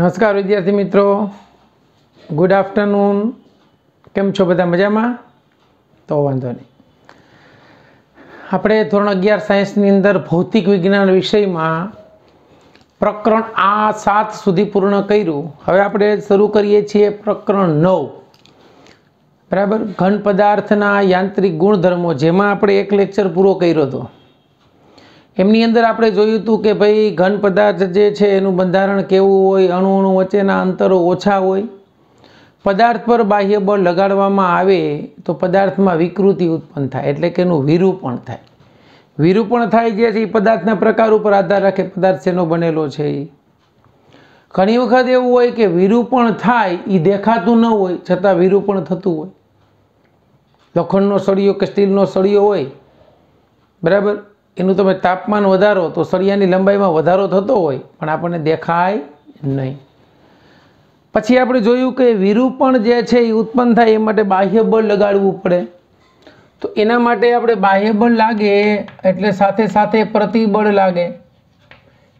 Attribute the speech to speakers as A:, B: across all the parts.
A: નમસ્કાર વિદ્યાર્થી મિત્રો, ગુડ આફ્ટરનૂન. કેમ છો બધા? મજામાં? તો વાંધો નહીં. આપણે ધોરણ 11 સાયન્સની અંદર ભૌતિક વિજ્ઞાન વિષયમાં પ્રકરણ 7 સુધી પૂર્ણ કર્યું. હવે આપણે શરૂ કરીએ છીએ પ્રકરણ 9, બરાબર. ઘન પદાર્થના યાંત્રિક ગુણધર્મો, જેમાં આપણે એક લેક્ચર પૂરો કર્યો હતો. એમની અંદર આપણે જોયું હતું કે ભાઈ ઘન પદાર્થ જે છે એનું બંધારણ કેવું હોય, અણુ વચ્ચેના અંતરો ઓછા હોય, પદાર્થ પર બાહ્ય બળ લગાડવામાં આવે તો પદાર્થમાં વિકૃતિ ઉત્પન્ન થાય, એટલે કે એનું વિરૂપણ થાય. વિરૂપણ થાય જે છે એ પદાર્થના પ્રકાર ઉપર આધાર રાખે પદાર્થ શેનો બનેલો છે. ઘણી વખત એવું હોય કે વિરૂપણ થાય એ દેખાતું ન હોય છતાં વિરૂપણ થતું હોય. લોખંડનો સળિયો કે સ્ટીલનો સળિયો હોય, બરાબર, એનું તમે તાપમાન વધારો તો સળિયાની લંબાઈમાં વધારો થતો હોય પણ આપણને દેખાય નહીં. પછી આપણે જોયું કે વિરૂપણ જે છે એ ઉત્પન્ન થાય એ માટે બાહ્ય બળ લગાડવું પડે. તો એના માટે આપણે બાહ્ય બળ લાગે એટલે સાથે સાથે પ્રતિબળ લાગે.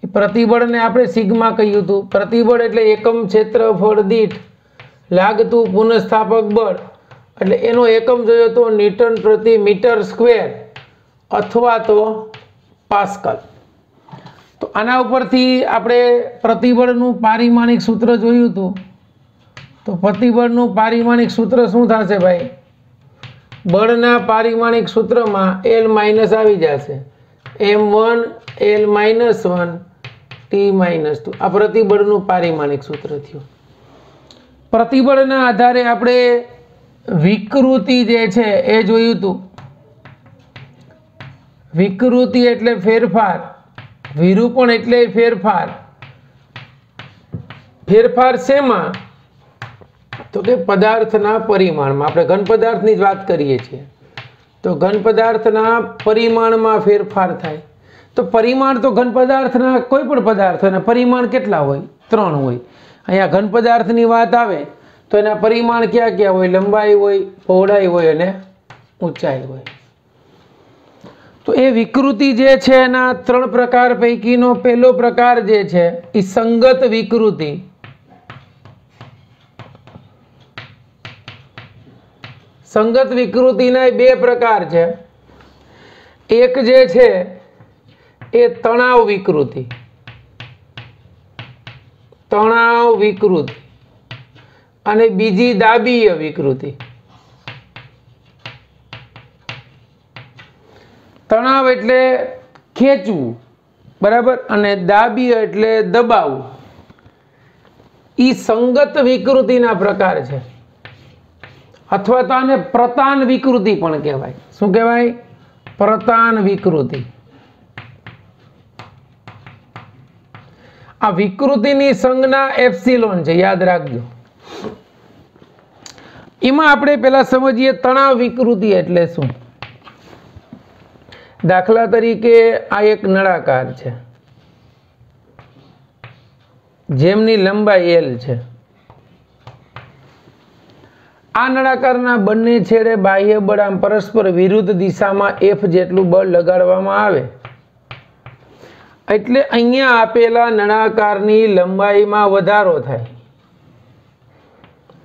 A: એ પ્રતિબળને આપણે સિગ્મા કહ્યું હતું. પ્રતિબળ એટલે એકમ ક્ષેત્રફળ દીઠ લાગતું પુનઃસ્થાપક બળ, એટલે એનો એકમ જોયો તો ન્યૂટન પ્રતિ મીટર સ્ક્વેર અથવા તો પાસ્કલ. તો આના ઉપરથી આપણે પ્રતિબળનું પારિમાણિક સૂત્ર જોયું હતું. તો પ્રતિબળનું પારિમાણિક સૂત્ર શું થશે ભાઈ? બળના પારિમાણિક સૂત્રમાં L માઇનસ આવી જશે, M1 L minus 1 T minus 2. આ પ્રતિબળનું પારિમાણિક સૂત્ર થયું. પ્રતિબળના આધારે આપણે વિકૃતિ જે છે એ જોયું હતું. વિકૃતિ એટલે ફેરફાર, વિરૂપણ એટલે ફેરફાર. ફેરફાર શેમાં? તો કે પદાર્થના પરિમાણમાં. આપણે ઘન પદાર્થની જ વાત કરીએ છીએ તો ઘન પદાર્થના પરિમાણમાં ફેરફાર થાય. તો પરિમાણ તો ઘન પદાર્થના કોઈ પણ પદાર્થ હોય, પરિમાણ કેટલા હોય? 3 હોય. અહીંયા ઘન પદાર્થની વાત આવે તો એના પરિમાણ ક્યાં ક્યાં હોય? લંબાઈ હોય, પહોળાઈ હોય અને ઊંચાઈ હોય. તો એ વિકૃતિ જે છે એના 3 પ્રકાર પૈકીનો પહેલો પ્રકાર જે છે એ સંગત વિકૃતિ. સંગત વિકૃતિના 2 પ્રકાર છે. એક જે છે એ તણાવ વિકૃતિ, તણાવ વિકૃતિ, અને બીજી દાબીય વિકૃતિ. તણાવ એટલે ખેંચવું, બરાબર, અને દાબીય એટલે દબાવવું. એ સંગત વિકૃતિના પ્રકાર છે, અથવા તો આને પ્રતાન વિકૃતિ પણ કહેવાય. શું કહેવાય? પ્રતાન વિકૃતિ. આ વિકૃતિની સંજ્ઞા એપ્સિલોન છે, યાદ રાખજો. એમાં આપણે પહેલા સમજીએ તણાવ વિકૃતિ એટલે શું. દાખલા તરીકે આ એક નળાકાર છે જેમની લંબાઈ L છે. આ નળાકારના બંને છેડે બાહ્ય બળ આમ પરસ્પર વિરુદ્ધ દિશામાં F જેટલું બળ લગાડવામાં આવે એટલે અહીંયા આપેલા નળાકારની લંબાઈમાં વધારો થાય.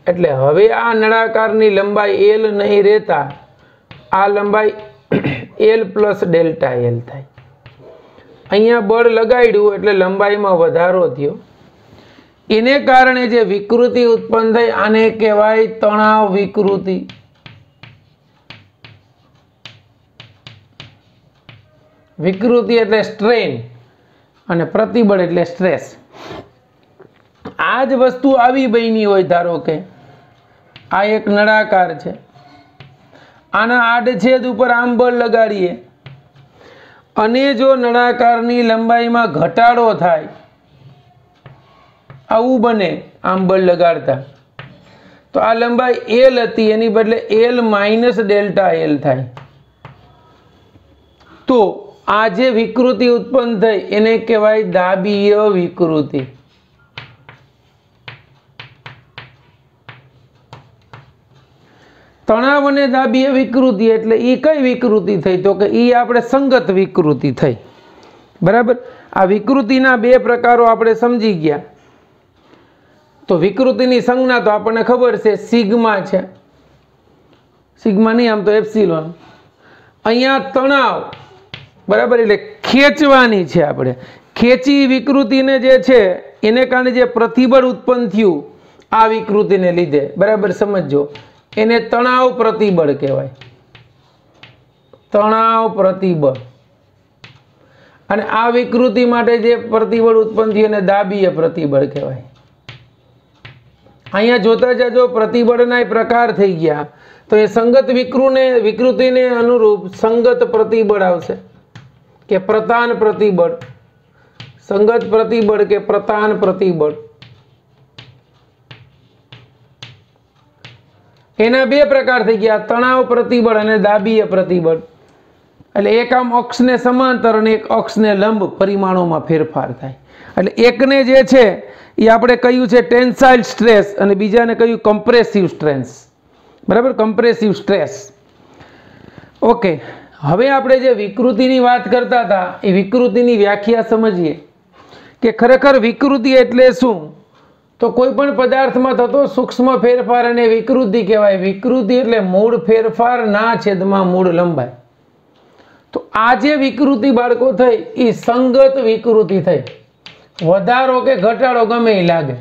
A: એટલે હવે આ નળાકારની લંબાઈ L નહીં રહેતા આ લંબાઈ L પ્લસ ડેલ્ટા L થાય. અહીંયા બળ લગાડ્યું એટલે લંબાઈમાં વધારો થયો. એને કારણે જે વિકૃતિ ઉત્પન્ન થઈ આને કહેવાય તણાવ વિકૃતિ. વિકૃતિ એટલે સ્ટ્રેન અને પ્રતિબળ એટલે સ્ટ્રેસ. આ જ વસ્તુ આવી બની હોય. ધારો કે આ એક નળાકાર છે, આના આડછેદ ઉપર આમ બળ લગાડીએ અને જો નળાકારની લંબાઈમાં ઘટાડો થાય, આવું બને આમ બળ લગાડતા, તો આ લંબાઈ L હતી એની બદલે L માઇનસ ડેલ્ટા L થાય. તો આ જે વિકૃતિ ઉત્પન્ન થઈ એને કહેવાય દાબીય વિકૃતિ. તણાવ અને દાબીય વિકૃતિ એટલે એ કઈ વિકૃતિ થઈ? તો કે એ આપણે સંગત વિકૃતિ થઈ, બરાબર. આ વિકૃતિના 2 પ્રકારો આપણે સમજી ગયા. तो विकृतिनी संज्ञा तो आपने खबर है सिग्मा है, सिग्मा नहीं आम तो एप्सिलॉन। अहींया तणाव बराबर एटले खेचवानी छे आपणे, खेची विकृतिने जे छे एने कारणे जे प्रतिबळ उत्पन्न थयुं आ विकृतिने लीधे, बराबर समझो, एने तणाव प्रतिबळ कहेवाय, तणाव प्रतिबळ। अने आ विकृति माटे जे प्रतिबळ उत्पन्न थयुं एने दाबीय प्रतिबळ कहेवाय। अहींया जोता जाजो प्रतिबळना प्रकार थई गया, तो ये संगत विकृति ने अनुरूप संगत प्रतिबळ आवशे के प्रतान प्रतिबळ, संगत प्रतिबळ के प्रतान प्रतिबळ। एना बे प्रकार थई गया, तणाव प्रतिबळ अने दाबीय प्रतिबळ। એટલે એક આમ અક્ષને સમાંતર અને એક અક્ષને લંબ પરિમાણોમાં ફેરફાર થાય। એટલે એકને જે છે એ આપણે કહ્યું છે ટેન્સાઇલ સ્ટ્રેસ અને બીજાને કહ્યું કમ્પ્રેસિવ સ્ટ્રેસ, બરાબર, કમ્પ્રેસિવ સ્ટ્રેસ। ઓકે, હવે આપણે જે વિકૃતિની વાત કરતા હતા એ વિકૃતિની વ્યાખ્યા સમજીએ કે ખરેખર વિકૃતિ એટલે શું। તો કોઈ પણ પદાર્થમાં થતો સૂક્ષ્મ ફેરફાર અને વિકૃતિ કહેવાય। વિકૃતિ એટલે મૂળ ફેરફાર ના છેદમાં મૂળ લંબાઈ। तो आज विकृति बाळको थई ई संगत विकृति थई, वधारो के घटाडो गमे ई लागे।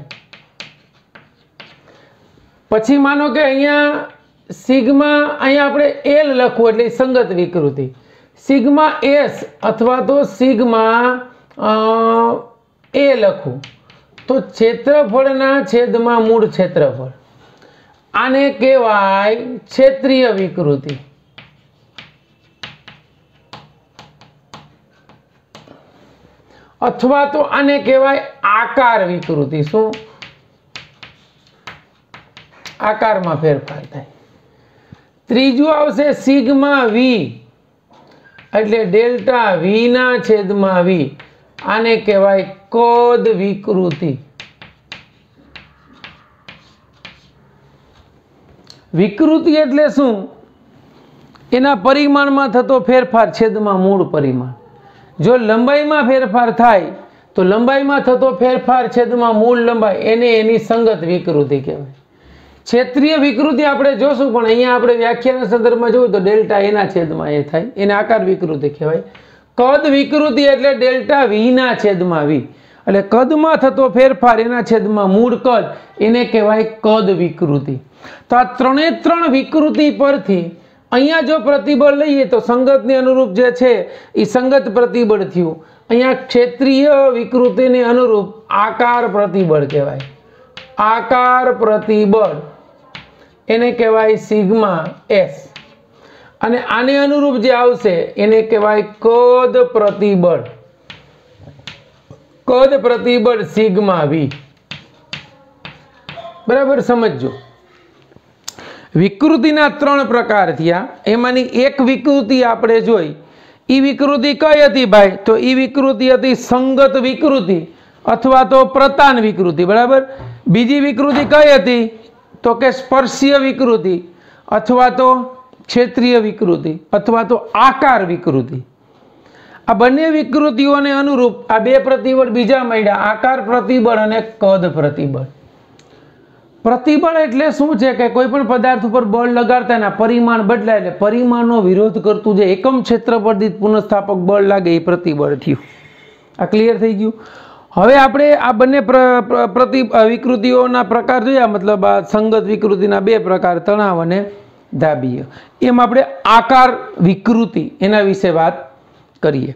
A: पछी मानो के अहींया सिग्मा, अहींया आपणे एल लखवुं एटले संगत विकृति, सिग्मा एस अथवा तो सिग्मा ए लखवुं तो क्षेत्रफळना छेदमां मूळ क्षेत्रफळ, आने कहेवाय क्षेत्रीय विकृति। अथवा तो आने कहेवाय आकार विकृति। शू? आकार में फेरफार थाय। त्रीजू आवशे सिग्मा वी एटले डेल्टा वी ना छेदमां वी, आने कहेवाय कद विकृति। विकृति एटले शुं? एना परिमाण में थतो फेरफार छेदमां मूळ परिमाण। जो लंबाई में फेरफार थाय तो लंबाई में थतो फेरफार छेदमां मूळ लंबाई, एने एनी संगत विकृति कहेवाय। क्षेत्रीय विकृति आपणे जोशुं पण अहींया आपणे व्याख्याना संदर्भमां जोयुं तो डेल्टा एना छेदमां ए थाय, एने आकार विकृति कहेवाय। कद विकृति एटले डेल्टा वी ना छेदमां वी, एटले कदमां थतो फेरफार एना छेदमां मूळ कद, एने कहेवाय कद विकृति। तो आ त्रणेय त्रण विकृति परथी अहींया जो प्रतिबळ लईए तो संगत ने अनुरूप जे छे ई संगत प्रतिबळ थयुं। अहींया क्षेत्रीय विकृति ने अनुरूप आकार प्रतिबळ कहेवाय। आकार प्रतिबळ एने कहेवाय सिग्मा एस, अने आने अनुरूप जे आवशे एने कहेवाय कद प्रतिबळ। कद प्रतिबळ सिग्मा वी, बराबर समझो। विकृतिना त्रण प्रकार थया, एमांनी एक विकृति आपणे जोई। ई विकृति कई हती भाई? तो ई विकृति हती संगत विकृति अथवा तो प्रतान विकृति, बराबर। बीजी विकृति कई हती? तो के स्पर्शीय विकृति अथवा तो क्षेत्रीय विकृति अथवा तो आकार विकृति। आ बंने विकृतिओने अनुरूप आ बे प्रतिबळ बीजा मळ्या, आकार प्रतिबळ अने कद प्रतिबळ। प्रतिबळ एटले शुं छे के कोईपण पदार्थ पर बळ लगाडता एना परिमाण बदलाय, એટલે પરિમાણનો વિરોધ કરતું જે એકમ ક્ષેત્રફળ દીઠ પુનઃસ્થાપક બળ લાગે એ प्रतिबळ થયું। આ ક્લિયર થઈ ગયું। હવે આપણે આ બંને વિકૃતિઓના પ્રકાર જોયા, मतलब આ સંગત વિકૃતિના બે પ્રકાર, તણાવ અને દાબીય। એમ આપણે આકાર વિકૃતિ એના વિશે વાત કરીએ।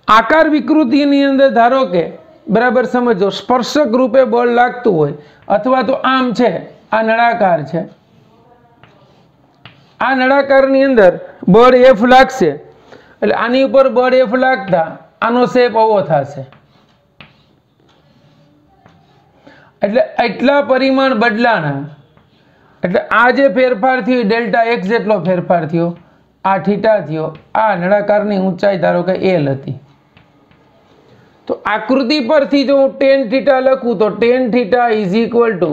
A: આકાર વિકૃતિની અંદર ધારો કે बराबर समझो स्पर्शक रूपे बळ लागतुं होय अथवा तो आम छे, आ नळाकार छे, आ नळाकारनी अंदर बळ एफ लागशे એટલે આની ઉપર બળ એફ લાગતા આનો શેપ આવો થશે। એટલે એટલા પરિમાણ બદલાણા, એટલે આ જે ફેરફાર થયો ડેલ્ટા x જેટલો ફેરફાર થયો, આ થીટા થયો, આ નળાકારની ઊંચાઈ ધારો કે l હતી। तो आकृति परथी जो tan थीटा लखूं तो tan theta is equal to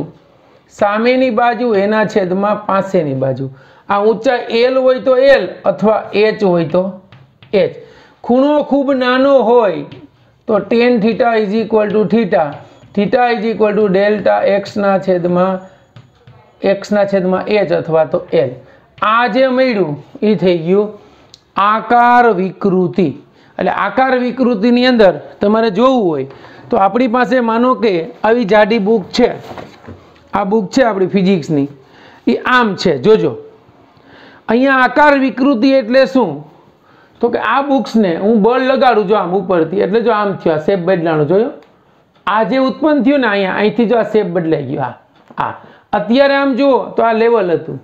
A: सामेनी बाजू एना छेदमां पासेनी बाजू। आ ऊंचाई l होय तो l अथवा h होय तो h। खूणो खूब नानो होय तो tan theta is equal to theta, theta is equal to delta એક્સના છેદમાં h અથવા તો l. આ જે મળ્યું એ થઈ ગયું આકાર વિકૃતિ. એટલે આકાર વિકૃતિની અંદર તમારે જોવું હોય તો આપણી પાસે માનો કે આવી જાડી બુક છે, આ બુક છે આપણી ફિઝિક્સની, એ આમ છે. જોજો અહીંયા આકાર વિકૃતિ એટલે શું? તો કે આ બુક્સને હું બળ લગાડું જો આમ ઉપરથી, એટલે જો આમ થયો, આ શેપ બદલાણો જોયો, આ જે ઉત્પન્ન થયું ને અહીંયા, અહીંથી જો આ શેપ બદલાઈ ગયો, આ અત્યારે આમ જુઓ તો આ લેવલ હતું,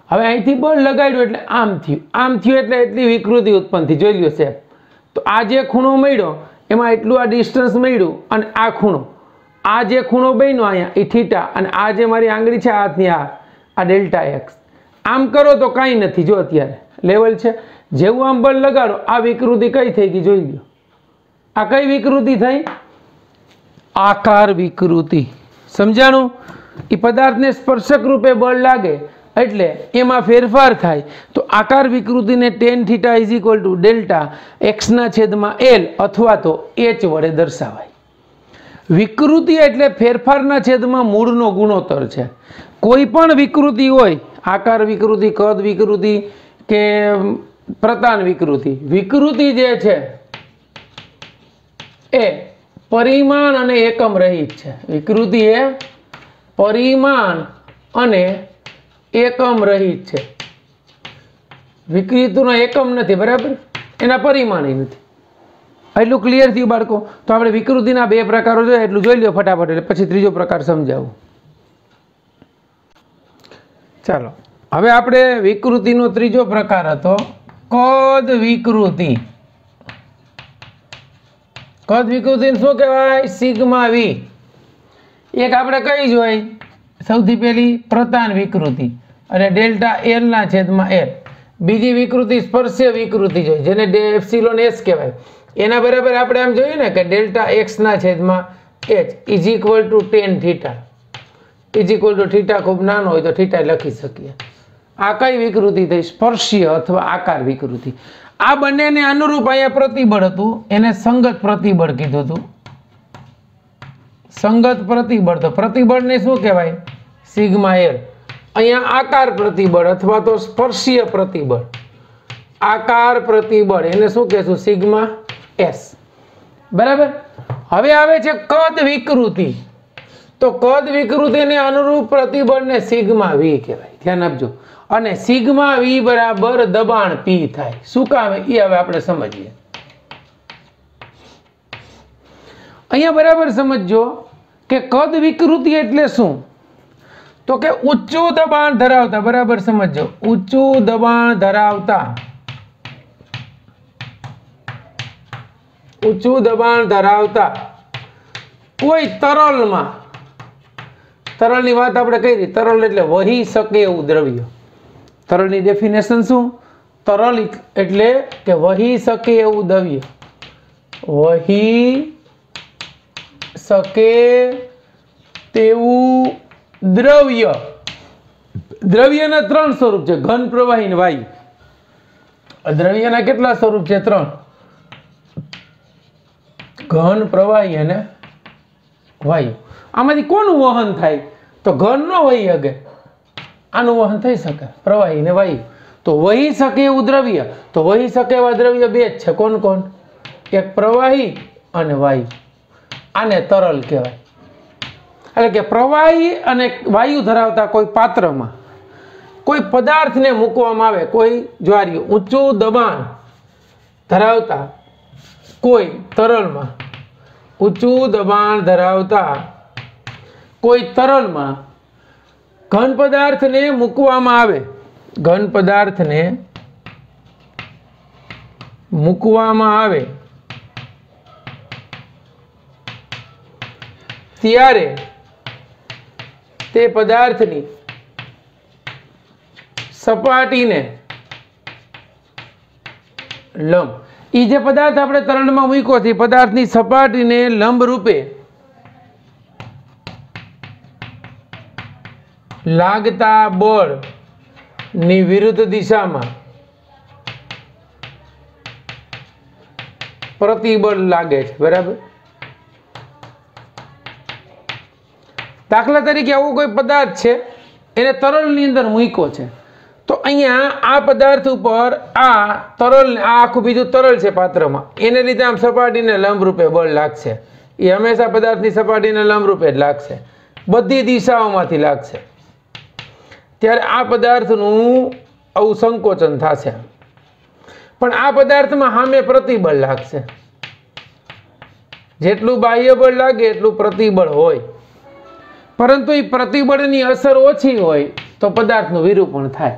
A: હવે અહીંથી બળ લગાડ્યું એટલે આમ થયું એટલે એટલી વિકૃતિ ઉત્પન્ન થઈ. જોઈ લ્યો શેપ. તો આ જે ખૂણો મળ્યો એમાં એટલું આ ડિસ્ટન્સ મળ્યું, અને આ ખૂણો, આ જે ખૂણો બન્યો અહીંયા એ થીટા, અને આ જે મારી આંગળી છે હાથની, આ ડેલ્ટા એક્સ. આમ કરો તો કાંઈ નથી. જો અત્યારે લેવલ છે, જેવું આમ બળ લગાડો આ વિકૃતિ કઈ થઈ ગઈ જોઈ લો. આ કઈ વિકૃતિ થઈ? આકાર વિકૃતિ. સમજાણું? એ પદાર્થને સ્પર્શક રૂપે બળ લાગે એટલે એમાં ફેરફાર થાય. તો આકાર વિકૃતિને tan theta is equal to delta એક્સના છેદમાં l અથવા તો h વડે દર્શાવાય. વિકૃતિ એટલે ફેરફારના છેદમાં મૂળનો ગુણોત્તર છે. કોઈ પણ વિકૃતિ હોય, આકાર વિકૃતિ, કદ વિકૃતિ કે પ્રતાન વિકૃતિ, વિકૃતિ જે છે એ પરિમાણ અને એકમ રહિત છે. વિકૃતિ એ પરિમાણ અને એકમ રહિત છે. વિકૃતિનો એકમ નથી, બરાબર, એના પરિમાણ નથી. એટલું ક્લિયર થયું બાળકો? તો આપણે વિકૃતિના બે પ્રકારો જોઈએ, એટલું જોઈ લો ફટાફટ, એટલે પછી ત્રીજો પ્રકાર સમજાવું. ચાલો, હવે આપણે વિકૃતિનો ત્રીજો પ્રકાર હતો કદ વિકૃતિ. કદ વિકૃતિને શું કહેવાય? સિગ્મા વી. એક આપણે કઈ જોઈ? સૌથી પહેલી પ્રતાન વિકૃતિ અને ડેલ્ટા એલ ના છેદમાં એલ. બીજી વિકૃતિ સ્પર્શીય વિકૃતિ જોઈ, જેને એપ્સિલોન એસ કહેવાય. એના બરાબર આપણે આમ જોઈએ ને કે ડેલ્ટા એક્સ ના છેદમાં h is equal two tan theta is equal two theta ખૂબ નાનો હોય તો થીટા લખી શકીએ. આ કઈ વિકૃતિ થઈ? સ્પર્શીય અથવા આકાર વિકૃતિ. આ બંનેને અનુરૂપ અહીંયા પ્રતિબળ હતું, એને સંગત પ્રતિબળ કીધું હતું. સંગત પ્રતિબળ. તો પ્રતિબળને શું કહેવાય? Sigma L. અહીંયા આકાર પ્રતિબળ અથવા તો સ્પર્શીય પ્રતિબળ, આકાર પ્રતિબળ, એને શું કહેશું? Sigma S. બરાબર. હવે આવે છે કદ વિકૃતિ. તો કદ વિકૃતિને અનુરૂપ પ્રતિબળને સિગ્મા વી કહેવાય. ધ્યાન આપજો. અને સિગ્મા વી બરાબર દબાણ પી થાય. શું કામ? એ હવે આપણે સમજીએ. અહીંયા બરાબર સમજો કે કદ વિકૃતિ એટલે શું? તો કે ઊંચું દબાણ ધરાવતા, બરાબર સમજો, ઊંચું દબાણ ધરાવતા, ઊંચું દબાણ ધરાવતા કોઈ તરલમાં, તરલની વાત આપણે કરી, તરલ એટલે વહી શકે એવું દ્રવ્ય. તરલની ડેફિનેશન શું? તરલ એટલે કે વહી શકે એવું દ્રવ્ય. વહી શકે તેવું દ્રવ્ય. દ્રવ્યના ત્રણ સ્વરૂપ છે, ઘન, પ્રવાહી અને વાયુ. દ્રવ્યના કેટલા સ્વરૂપ છે? ત્રણ. ઘન, પ્રવાહી અને વાયુ. આમાંથી કોનું વહન થાય? તો ઘન નો વહી શકે, આનું વહન થઈ શકે, પ્રવાહી ને વાયુ. તો વહી શકે એવું દ્રવ્ય, તો વહી શકે એવા દ્રવ્ય બે જ છે. કોણ કોણ? એક પ્રવાહી અને વાયુ. આને તરલ કહેવાય. એટલે કે પ્રવાહી અને વાયુ ધરાવતા કોઈ પાત્રમાં કોઈ પદાર્થને મૂકવામાં આવે, કોઈ જ્વારીયું ઊંચું દબાણ ધરાવતા કોઈ તરલમાં, ઊંચું દબાણ ધરાવતા કોઈ તરલમાં ઘન પદાર્થને મૂકવામાં આવે, ઘન પદાર્થને મૂકવામાં આવે ત્યારે તે પદાર્થની સપાટીને લંબ, એ જે પદાર્થ આપણે તરણમાં મૂક્યો છે પદાર્થની સપાટીને લંબ રૂપે લાગતા બળ ની વિરુદ્ધ દિશામાં પ્રતિબળ લાગે છે. બરાબર. દાખલા તરીકે આવો કોઈ પદાર્થ છે, એને તરલની અંદર મૂક્યો છે, તો અહીંયા આ પદાર્થ ઉપર આ તરલ, આ આખું બીજું તરલ છે પાત્રમાં, એને લીધે આમ સપાટીને લંબરૂપે બળ લાગશે. એ હંમેશા પદાર્થની સપાટીને લંબરૂપે જ લાગશે, બધી દિશાઓમાંથી લાગશે. ત્યારે આ પદાર્થનું આવું સંકોચન થશે. પણ આ પદાર્થમાં સામે પ્રતિબળ લાગશે. જેટલું બાહ્ય બળ લાગે એટલું પ્રતિબળ હોય, પરંતુ એ પ્રતિબળની અસર ઓછી હોય તો પદાર્થનું વિરૂપણ થાય.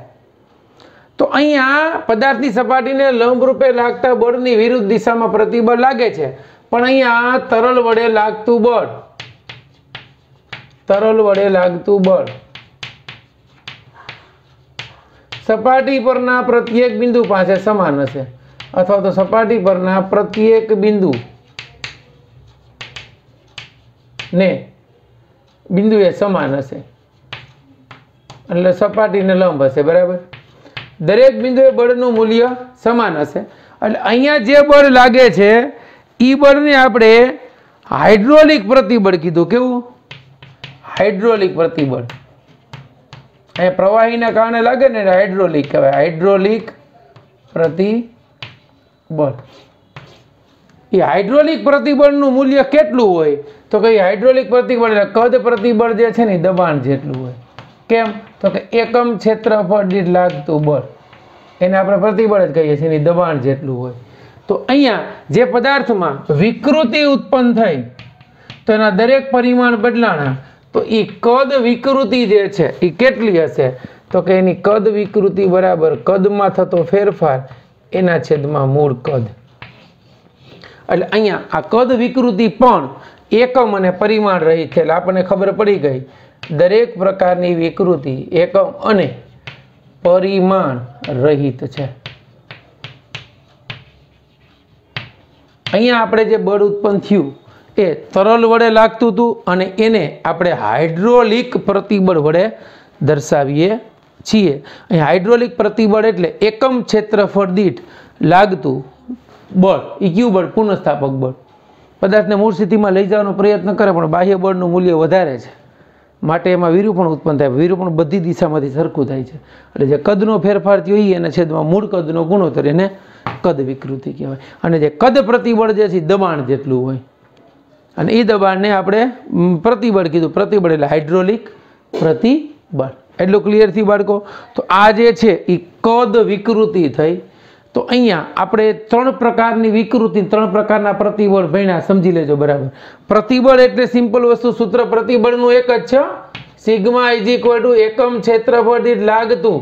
A: તો અહીંયા પદાર્થની સપાટીને લંબરૂપે લાગતા બળની વિરુદ્ધ દિશામાં પ્રતિબળ લાગે છે, પણ અહીંયા તરલ વડે લાગતું બળ, તરલ વડે લાગતું બળ સપાટી પરના પ્રત્યેક બિંદુ પાસે સમાન હશે, અથવા તો સપાટી પરના પ્રત્યેક બિંદુ ને બિંદુ એ સમાન હશે, એટલે સપાટીને લંબ હશે. બરાબર, દરેક બિંદુએ બળનું મૂલ્ય સમાન હશે. એટલે અહીંયા જે બળ લાગે છે એ બળને આપણે હાઇડ્રોલિક પ્રતિબળ કીધું. કેવું? હાઇડ્રોલિક પ્રતિબળ. અહીંયા પ્રવાહીના કારણે લાગે ને હાઇડ્રોલિક કહેવાય, હાઇડ્રોલિક પ્રતિબળ. એ હાઇડ્રોલિક પ્રતિબળનું મૂલ્ય કેટલું હોય તો કે હાઇડ્રોલિક પ્રતિબળ એટલે કદ પ્રતિબળ જે છે ને દબાણ જેટલું હોય. કેમ? તો કે એકમ ક્ષેત્રફળ દીઠ લાગતું બળ, એને આપણે પ્રતિબળ જ કહીએ છીએ, એની દબાણ જેટલું હોય. તો અહીંયા જે પદાર્થમાં વિકૃતિ ઉત્પન્ન થઈ તો એના દરેક પરિમાણ બદલાણા, તો એ કદ વિકૃતિ જે છે એ કેટલી હશે તો કે એની કદ વિકૃતિ બરાબર કદમાં થતો ફેરફાર એના છેદમાં મૂળ કદ. એટલે અહીંયા આ કદ વિકૃતિ પણ એકમ અને પરિમાણ રહી છે. એટલે આપણને ખબર પડી ગઈ દરેક પ્રકારની વિકૃતિ એકમ અને પરિમાણ રહિત છે. અહીંયા આપણે જે બળ ઉત્પન્ન થયું એ તરલ વડે લાગતું હતું અને એને આપણે હાઇડ્રોલિક પ્રતિબળ વડે દર્શાવીએ છીએ. અહીં હાઇડ્રોલિક પ્રતિબળ એટલે એકમ ક્ષેત્રફળ દીઠ લાગતું બળ. એ કયું બળ? પુનઃસ્થાપક બળ. પદાર્થને મૂળ સ્થિતિમાં લઈ જવાનો પ્રયત્ન કરે પણ બાહ્ય બળનું મૂલ્ય વધારે છે, માટે એમાં વિરૂપણ ઉત્પન્ન થાય. વિરૂપણ બધી દિશામાંથી સરખું થાય છે. એટલે જે કદનો ફેરફાર થયો એ એના છેદમાં મૂળ કદનો ગુણોત્તર, એને કદ વિકૃતિ કહેવાય. અને જે કદ પ્રતિબળ જે છે દબાણ જેટલું હોય, અને એ દબાણને આપણે પ્રતિબળ કીધું. પ્રતિબળ એટલે હાઇડ્રોલિક પ્રતિબળ. એટલું ક્લિયર થયું બાળકો? તો આ જે છે એ કદ વિકૃતિ થઈ. તો અહીંયા આપણે ત્રણ પ્રકારની વિકૃતિ, ત્રણ પ્રકારના પ્રતિબળ ભણ્યા, સમજી લેજો. બરાબર, પ્રતિબળ એટલે સિમ્પલ વસ્તુ, સૂત્ર પ્રતિબળનું એક જ છે, સિગ્મા ઇઝ ઇક્વલ ટુ એકમ ક્ષેત્રફળ દીઠ લાગતું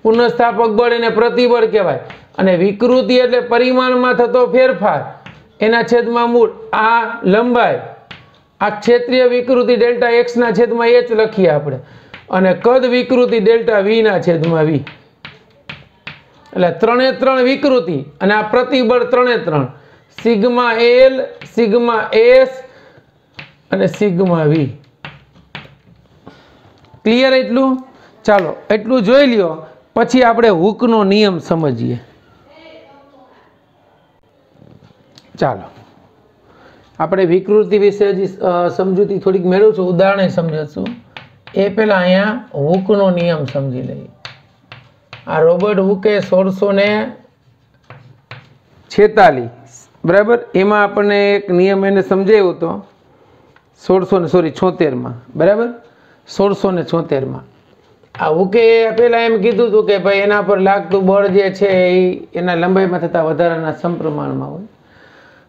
A: પુનઃસ્થાપક બળ, એને પ્રતિબળ કહેવાય. અને વિકૃતિ એટલે પરિમાણમાં થતો ફેરફાર, એના છેદમાં મૂળ. આ લંબાઈ, આ ક્ષેત્રીય વિકૃતિ ડેલ્ટા એક્સ ના છેદમાં એચ લખીએ આપણે, અને કદ વિકૃતિ ડેલ્ટા વી ના છેદમાં વી. એટલે ત્રણે ત્રણ વિકૃતિ અને આ પ્રતિબળ ત્રણે ત્રણ, સિગ્મા એલ, સિગ્મા એસ અને સિગ્મા વી. ક્લિયર એટલું? ચાલો એટલું જોઈ લ્યો, પછી આપણે હુકનો નિયમ સમજીએ. ચાલો આપણે વિકૃતિ વિશે હજી સમજૂતી થોડીક મેળવશું, ઉદાહરણ સમજશું. એ પહેલા અહીંયા હુકનો નિયમ સમજી લઈએ. આ રોબર્ટ હુકે 1646, બરાબર, એમાં આપણને એક નિયમ એને સમજાવ્યો હતો 1676માં, બરાબર, 1676માં. આ હુકે પહેલાં એમ કીધું હતું કે ભાઈ એના પર લાગતું બળ જે છે એ એના લંબાઈમાં થતા વધારાના સમપ્રમાણમાં હોય.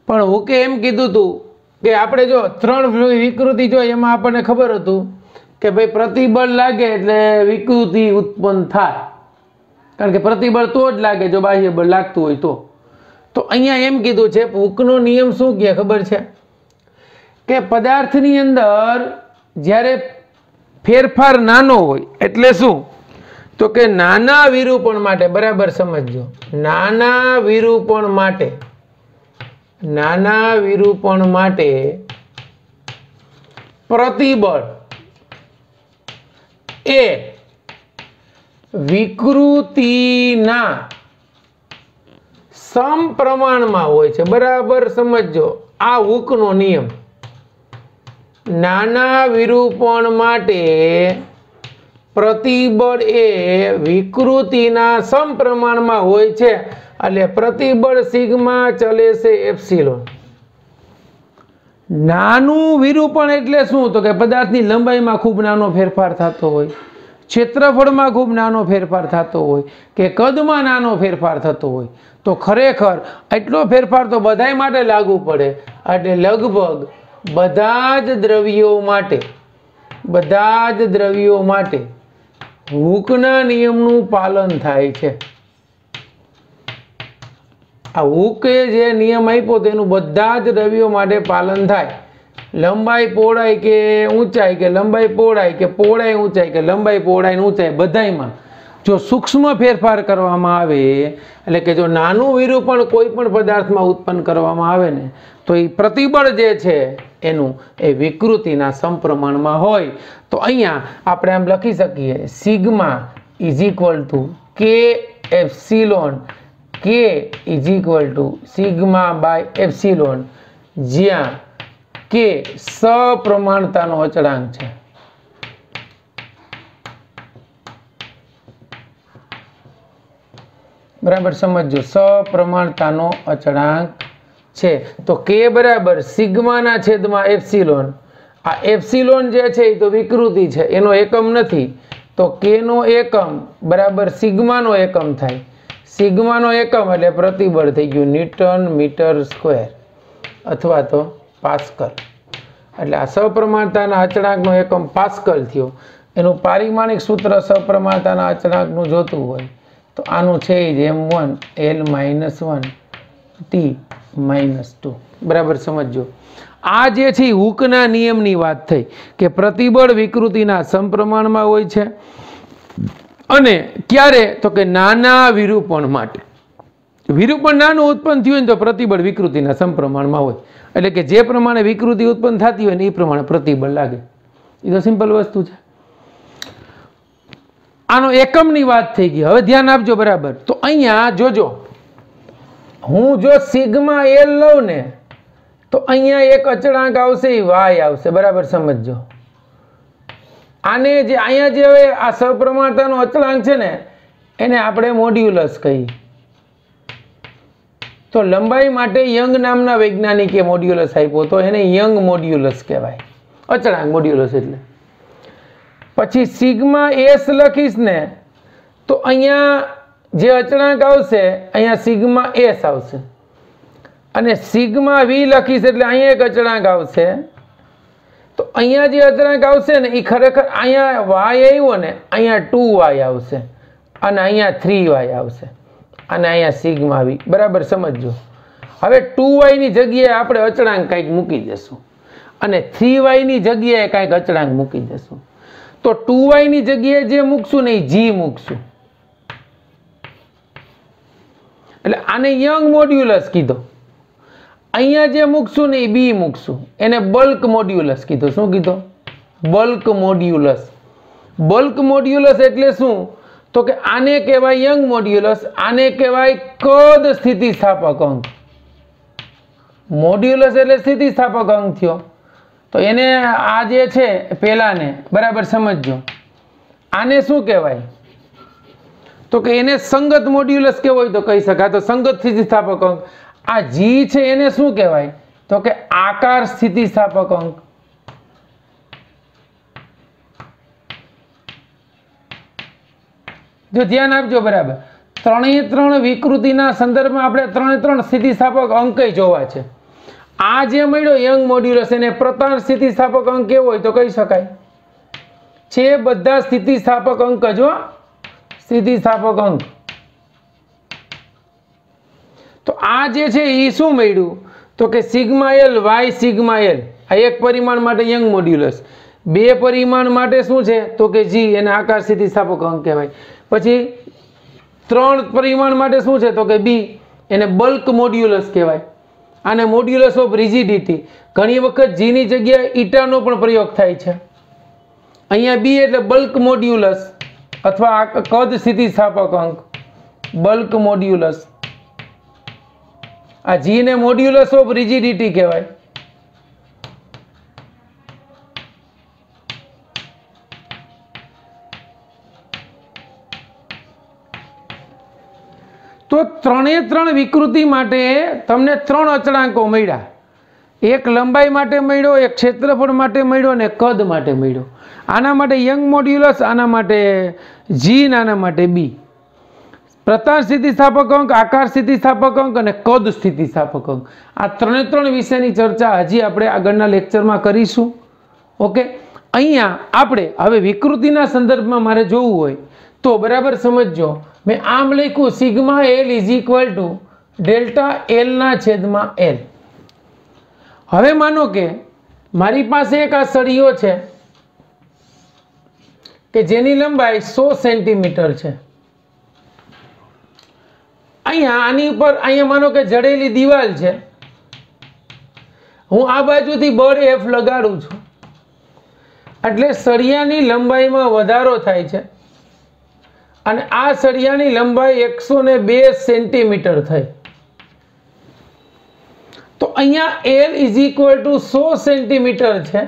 A: પણ હુકે એમ કીધું હતું કે આપણે જો ત્રણ વિકૃતિ જોઈએ એમાં આપણને ખબર હતું કે ભાઈ પ્રતિબળ લાગે એટલે વિકૃતિ ઉત્પન્ન થાય, કારણ કે પ્રતિબળ તો જ લાગે જો બાહ્ય બળ લાગતું હોય તો. તો અહીંયા એમ કીધું છે, હુકનો નિયમ શું કહે ખબર છે કે પદાર્થની અંદર જ્યારે ફેરફાર નાનો હોય એટલે શું તો કે નાના વિરૂપણ માટે, બરાબર સમજજો, નાના વિરૂપણ માટે પ્રતિબળ એ વિકૃતિના સમપ્રમાણમાં હોય છે. બરાબર સમજજો, આ હુકનો નિયમ. નાના વિરૂપણ માટે પ્રતિબળ એ વિકૃતિના સમપ્રમાણમાં હોય છે, એટલે પ્રતિબળ સિગ્મા ચલે છે એપ્સિલોન. નાનું વિરૂપણ એટલે શું? તો કે પદાર્થની લંબાઈમાં ખૂબ નાનો ફેરફાર થતો હોય, ક્ષેત્રફળમાં ખૂબ નાનો ફેરફાર થતો હોય, કે કદમાં નાનો ફેરફાર થતો હોય. તો ખરેખર એટલો ફેરફાર તો બધાય માટે લાગુ પડે, એટલે લગભગ બધા જ દ્રવ્યો માટે હૂકના નિયમનું પાલન થાય છે. આ હૂકે જે નિયમ આપ્યો તેનું બધા જ દ્રવ્યો માટે પાલન થાય. લંબાઈ પહોળાઈ કે ઊંચાઈ, કે લંબાઈ પહોળાઈ, કે પહોળાઈ ઊંચાઈ, કે લંબાઈ પહોળાઈ ઊંચાઈ, બધાયમાં જો સૂક્ષ્મ ફેરફાર કરવામાં આવે, એટલે કે જો નાનું વિરૂપણ કોઈ પણ પદાર્થમાં ઉત્પન્ન કરવામાં આવે ને, તો એ પ્રતિબળ જે છે એનું એ વિકૃતિના સમપ્રમાણમાં હોય. તો અહીંયા આપણે આમ લખી શકીએ, sigma is equal to K epsilon, K is equal to sigma by epsilon, જ્યાં કે સપ્રમાણતાનો અચળાંક છે. બરાબર સમજો, સપ્રમાણતાનો અચળાંક છે. તો કે બરાબર સિગ્માના છેદમાં એપ્સિલોન. આ એપ્સિલોન જે છે એ તો વિકૃતિ છે, એનો એકમ નથી. તો કે નો એકમ બરાબર સિગ્માનો એકમ થાય. સિગ્માનો એકમ એટલે પ્રતિબળ થઈ ગયું ન્યૂટન મીટર સ્ક્વેર અથવા તો પાસ્કલ. એટલે આ સપ્રમાણતાના અચળાંકનો એકમ પાસ્કલ થયો. એનું પારિમાણિક સૂત્ર સપ્રમાણતાના અચળાંકનું જોતું હોય તો આનું છે m1 L-1 T-2. બરાબર સમજો. આ જે છે હૂકના નિયમની વાત થઈ કે પ્રતિબળ વિકૃતિના સમપ્રમાણમાં હોય છે, અને ક્યારે? તો કે નાના વિરૂપણ માટે. વિરૂપણ નાનું ઉત્પન્ન થયું હોય તો પ્રતિબળ વિકૃતિના સમપ્રમાણમાં હોય, એટલે કે જે પ્રમાણે વિકૃતિ ઉત્પન્ન થતી હોય ને એ પ્રમાણે પ્રતિબળ લાગે. એ તો સિમ્પલ વસ્તુ છે. આનો એકમની વાત થઈ ગઈ. હવે ધ્યાન આપજો બરાબર. તો અહીંયા જોજો, હું જો સિગ્મા એલ લઉં ને તો અહીંયા એક અચળાંક આવશે, એ વાય આવશે. બરાબર સમજો. આને જે અહીંયા જે હવે આ સપ્રમાણતાનો અચળાંક છે ને એને આપણે મોડ્યુલસ કહીએ. તો લંબાઈ માટે યંગ નામના વૈજ્ઞાનિકે મોડ્યુલસ આપ્યો તો એને યંગ મોડ્યુલસ કહેવાય, અચળાંક મોડ્યુલસ. એટલે પછી સિગ્મા એસ લખીશ ને તો અહીંયા જે અચળાંક આવશે અહીંયા સિગ્મા એસ આવશે, અને સિગ્મા વી લખીશ એટલે અહીંયા એક અચળાંક આવશે. તો અહીંયા જે અચળાંક આવશે ને એ ખરેખર અહીંયા વાય આવ્યો ને અહીંયા 2y આવશે, અને અહીંયા 3y આવશે, અને અહીંયા સિગ્મા વી. બરાબર સમજો. હવે 2y ની જગ્યાએ આપણે અચળાંક કંઈક મૂકી દેશું, અને 3y ની જગ્યાએ કંઈક અચળાંક મૂકી દેશું. તો 2y ની જગ્યાએ જે મૂકશું ને એ g મૂકશું, એટલે આને યંગ મોડ્યુલસ કીધો. અહીંયા જે મૂકશું ને એ બી મૂકશું, એને બલ્ક મોડ્યુલસ કીધો. શું કીધો? Bulk modulus. બલ્ક મોડ્યુલસ એટલે શું? તો કે આને કહેવાય યંગ મોડ્યુલસ, આને કહેવાય કદ સ્થિતિસ્થાપક અંક. મોડ્યુલસ એટલે સ્થિતિસ્થાપક અંક થયો. તો એને આ જે છે પહેલાને બરાબર સમજો. આને શું કહેવાય? તો કે એને સંગત મોડ્યુલસ કેવો હોય તો કહી શકાય. તો સંગત સ્થિતિસ્થાપક અંક. આ જી છે એને શું કહેવાય? તો કે આકાર સ્થિતિસ્થાપક અંક. જો ધ્યાન આપજો બરાબર. ત્રણે વિકૃતિના સંદર્ભમાં આપણે ત્રણે સ્થિતિસ્થાપક અંક જોવા છે. આ જે મળ્યો યંગ મોડ્યુલસ એને પ્રધાન સ્થિતિસ્થાપક અંક કેવો હોય તો કહી શકાય છે બધા સ્થિતિસ્થાપક અંક. જો સ્થિતિસ્થાપક અંક. તો આ જે છે એ શું મળ્યું? તો કે સિગ્મા એલ વાય સિગ્મા એલ. આ એક પરિમાણ માટે યંગ મોડ્યુલસ, બે પરિમાણ માટે શું છે? તો કે જી, એને આકાર સ્થિતિસ્થાપક અંક કહેવાય. પછી 3 પરિમાણ માટે શું છે? તો કે બી, એને બલ્ક મોડ્યુલસ કહેવાય. આને મોડ્યુલસ ઓફ રિજિડિટી. ઘણી વખત જી ની જગ્યાએ ઈટાનો પણ પ્રયોગ થાય છે. અહીંયા બી એટલે બલ્ક મોડ્યુલસ અથવા કદ સ્થિતિસ્થાપક અંક, બલ્ક મોડ્યુલસ. આ જી ને મોડ્યુલસ ઓફ રિજિડિટી કહેવાય. તો 3 વિકૃતિ માટે તમને 3 અચળાંકો મળ્યા. એક લંબાઈ માટે મળ્યો, એક ક્ષેત્રફળ માટે મળ્યો અને કદ માટે મળ્યો. આના માટે યંગ મોડ્યુલસ, આના માટે જી અને આના માટે બી. પ્રતાપ સ્થિતિસ્થાપક અંક, આકાર સ્થિતિસ્થાપક અંક અને કદ સ્થિતિસ્થાપક અંક. આ 3 વિષયની ચર્ચા હજી આપણે આગળના લેક્ચરમાં કરીશું. ઓકે, અહીંયા આપણે હવે વિકૃતિના સંદર્ભમાં મારે જોવું હોય તો બરાબર સમજજો. મેં આમ લખ્યું sigma L is equal to delta L ના છેદમાં એલ. હવે માનો કે મારી પાસે એક આ સળિયો છે કે જેની લંબાઈ 100 સેન્ટીમીટર છે. અહીંયા આની ઉપર અહીંયા માનો કે જડેલી દિવાલ છે. હું આ બાજુથી બળ એફ લગાડું છું એટલે સળિયાની લંબાઈમાં વધારો થાય છે અને આ સળિયાની લંબાઈ 102 સેન્ટીમીટર થઈ. તો અહીંયા L is equal two 100 centimetre છે.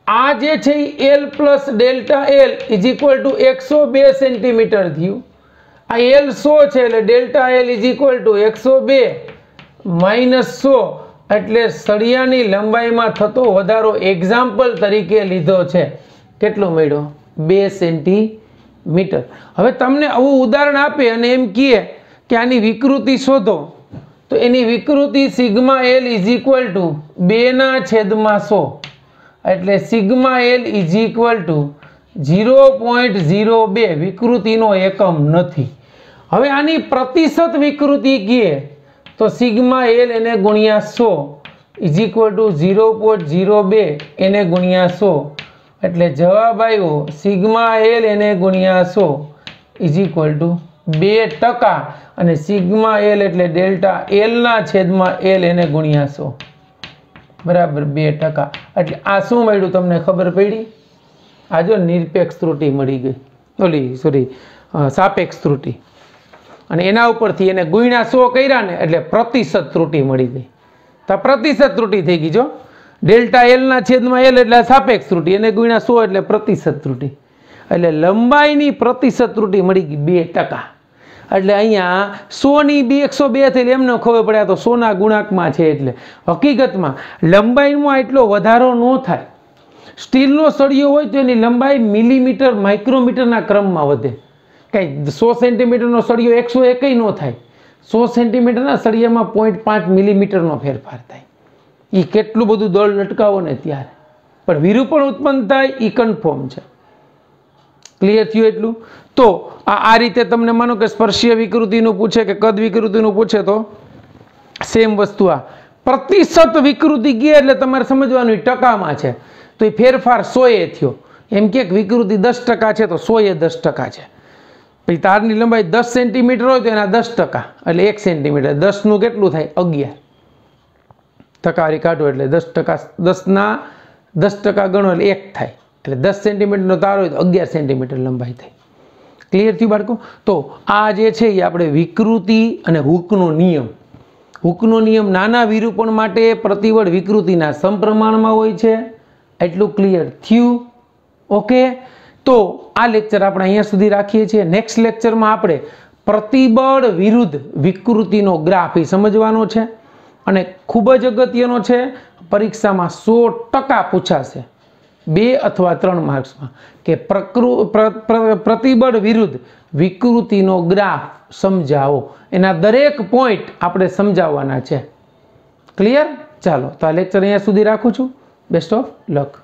A: આ જે છે એ L plus delta L is equal two 102 centimetre થયું. આ એલ 100 છે એટલે delta L is equal two 102 minus 100 એટલે સળિયાની લંબાઈમાં થતો વધારો એક્ઝામ્પલ તરીકે લીધો છે. કેટલો મળ્યો? 2 સેન્ટીમીટર. હવે તમને આવું ઉદાહરણ આપે અને એમ કહે કે આની વિકૃતિ શોધો તો એની વિકૃતિ sigma L is equal two 2/100 એટલે sigma L is equal two 0.02 વિકૃતિનો એકમ નથી. હવે આની પ્રતિશત વિકૃતિ કહે તો સિગ્મા એલ એને ગુણ્યા 100 ઇઝ ઇક્વલ ટુ 0.02 એને ગુણ્યા 100 એટલે જવાબ આવ્યો સિગ્મા એલ એને ગુણ્યા 100 ઇઝ ઇક્વલ ટુ 2% અને સિગ્મા એલ એટલે ડેલ્ટા એલ ના છેદમાં એલ એને ગુણ્યા 100 બરાબર 2%. એટલે આ શું મળ્યું તમને ખબર પડી? આ જો નિરપેક્ષ ત્રુટિ મળી ગઈ, સાપેક્ષ ત્રુટિ. અને એના ઉપરથી એને ગુણ્યા 100 કર્યા ને એટલે પ્રતિશત ત્રુટિ મળી ગઈ. તો પ્રતિશત ત્રુટિ થઈ ગઈ. જો ડેલ્ટા એલ ના છેદમાં એલ એટલે સાપેક્ષ ત્રુટિ, એને ગુણ્યા 100 એટલે પ્રતિશત ત્રુટિ. એટલે લંબાઈની પ્રતિશત ત્રુટિ મળી ગઈ 2%. એટલે અહીંયા 100 ની 102 થઈ એમને ખબર પડે તો 100 ના ગુણાંકમાં છે. એટલે હકીકતમાં લંબાઈમાં એટલો વધારો ન થાય. સ્ટીલનો સળિયો હોય તો એની લંબાઈ મિલીમીટર માઇક્રોમીટરના ક્રમમાં વધે. કંઈ 100 સેન્ટીમીટરનો સળિયો 101 ન થાય. 100 સેન્ટીમીટરના સળિયામાં 0.5 મિલીમીટરનો ફેરફાર થાય. એ કેટલું બધું દળ લટકાવો ને ત્યારે પણ વિરૂપણ ઉત્પન્ન થાય એ કન્ફર્મ છે. ક્લિયર થયું એટલું? તો આ રીતે તમને માનો કે સ્પર્શીય વિકૃતિનું પૂછે કે કદ વિકૃતિનું પૂછે તો સેમ વસ્તુ. આ પ્રતિશત વિકૃતિ કહે એટલે તમારે સમજવાનું ટકામાં છે તો એ ફેરફાર 100 થયો. એમ કે વિકૃતિ 10% છે તો 100 10% છે. પછી તારની લંબાઈ 10 સેન્ટીમીટર હોય તો એના 10% એટલે 1 સેન્ટીમીટર 10 નું કેટલું થાય? 11 ટકાવારી કાઢો એટલે 10%, 10 ના 10% ગણો એટલે 1 થાય. એટલે 10 સેન્ટીમીટરનો તાર હોય તો 11 સેન્ટીમીટર લંબાઈ થાય. ક્લિયર થયું બાળકો? તો આ જે છે એ આપણે વિકૃતિ અને હૂકનો નિયમ. હૂકનો નિયમ નાના વિરૂપણ માટે પ્રતિબળ વિકૃતિના સમપ્રમાણમાં હોય છે. એટલું ક્લિયર થયું? ઓકે, તો આ લેક્ચર આપણે અહીંયા સુધી રાખીએ છીએ. નેક્સ્ટ લેક્ચરમાં આપણે પ્રતિબળ વિરુદ્ધ વિકૃતિનો ગ્રાફ એ સમજવાનો છે અને ખૂબ જ અગત્યનો છે. પરીક્ષામાં 100% પૂછાશે 2 અથવા 3 માર્ક્સમાં કે પ્રતિબળ વિરુદ્ધ વિકૃતિનો ગ્રાફ સમજાવો. એના દરેક પોઈન્ટ આપણે સમજાવવાના છે. ક્લિયર? ચાલો તો આ લેક્ચર અહીંયા સુધી રાખું છું. Best of luck.